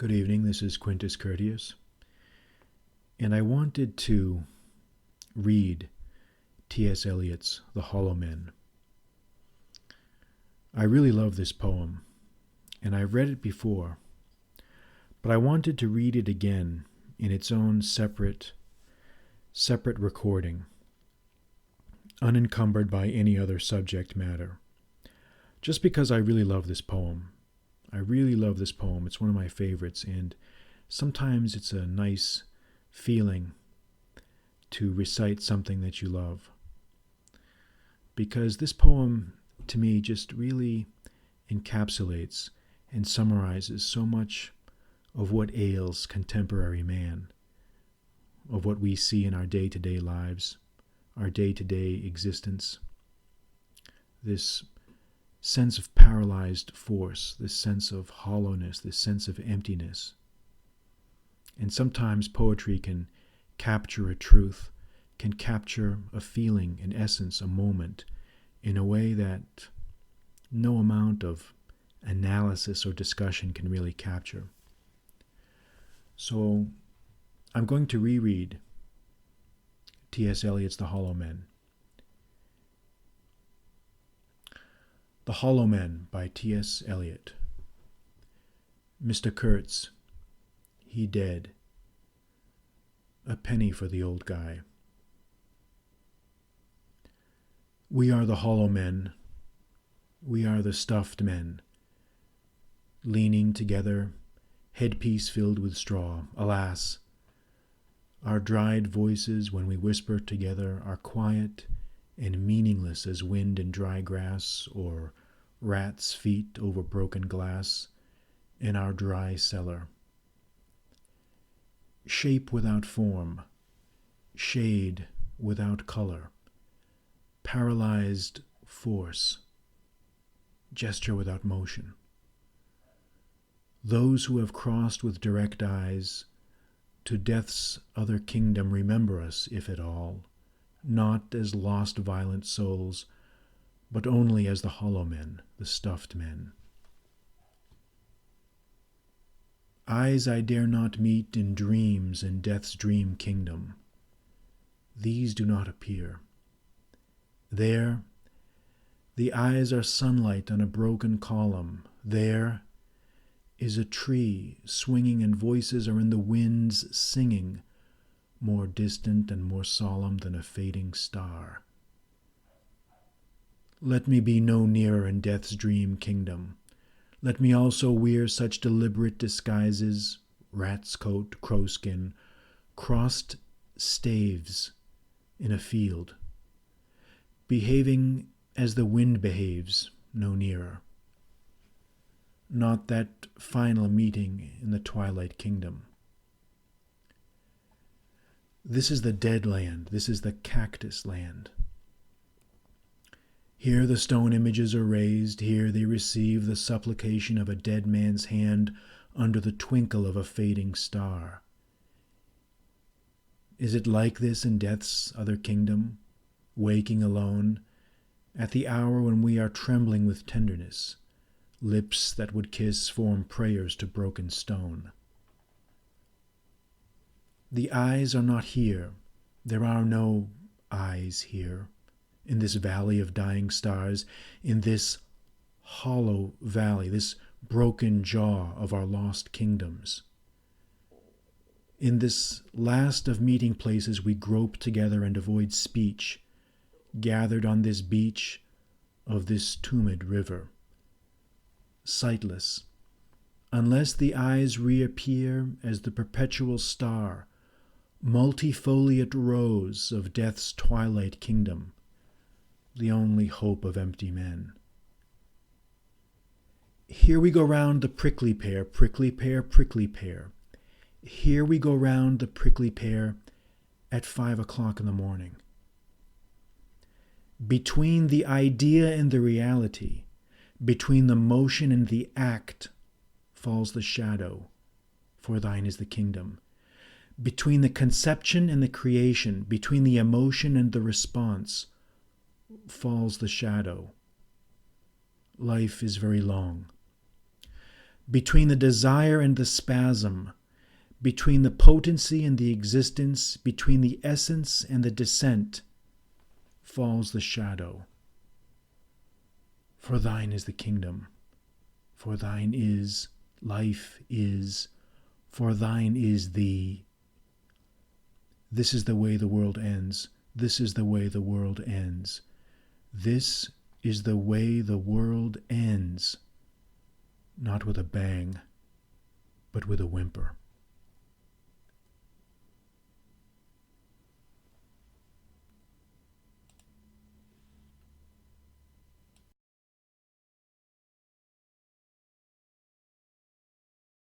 Good evening, this is Quintus Curtius, and I wanted to read T.S. Eliot's The Hollow Men. I really love this poem, and I've read it before, but I wanted to read it again in its own separate recording, unencumbered by any other subject matter, just because I really love this poem. I really love this poem. It's one of my favorites, and sometimes it's a nice feeling to recite something that you love. Because this poem, to me, just really encapsulates and summarizes so much of what ails contemporary man, of what we see in our day-to-day lives, our day-to-day existence. This sense of paralyzed force, this sense of hollowness, this sense of emptiness. And sometimes poetry can capture a truth, can capture a feeling, an essence, a moment, in a way that no amount of analysis or discussion can really capture. So I'm going to reread T.S. Eliot's The Hollow Men. The Hollow Men by T.S. Eliot. Mr. Kurtz, he dead. A penny for the old guy. We are the hollow men. We are the stuffed men. Leaning together, headpiece filled with straw. Alas, our dried voices when we whisper together are quiet and meaningless as wind in dry grass or rats' feet over broken glass in our dry cellar. Shape without form, shade without color, paralyzed force, gesture without motion. Those who have crossed with direct eyes to death's other kingdom remember us, if at all, not as lost violent souls, but only as the hollow men, the stuffed men. Eyes I dare not meet in dreams in death's dream kingdom. These do not appear. There, the eyes are sunlight on a broken column. There is a tree swinging and voices are in the winds singing, more distant and more solemn than a fading star. Let me be no nearer in death's dream kingdom. Let me also wear such deliberate disguises, rat's coat, crowskin, crossed staves in a field, behaving as the wind behaves, no nearer. Not that final meeting in the twilight kingdom. This is the dead land. This is the cactus land. Here the stone images are raised. Here they receive the supplication of a dead man's hand under the twinkle of a fading star. Is it like this in death's other kingdom, waking alone, at the hour when we are trembling with tenderness, lips that would kiss form prayers to broken stone? The eyes are not here. There are no eyes here, in this valley of dying stars, in this hollow valley, this broken jaw of our lost kingdoms. In this last of meeting places we grope together and avoid speech, gathered on this beach of this tumid river, sightless, unless the eyes reappear as the perpetual star, multifoliate rose of death's twilight kingdom, the only hope of empty men. Here we go round the prickly pear, prickly pear, prickly pear. Here we go round the prickly pear at 5 o'clock in the morning. Between the idea and the reality, between the motion and the act, falls the shadow, for thine is the kingdom. Between the conception and the creation, between the emotion and the response, falls the shadow. Life is very long. Between the desire and the spasm, between the potency and the existence, between the essence and the descent, falls the shadow. For thine is the kingdom, for thine is, life is, for thine is the. This is the way the world ends. This is the way the world ends. This is the way the world ends. Not with a bang, but with a whimper.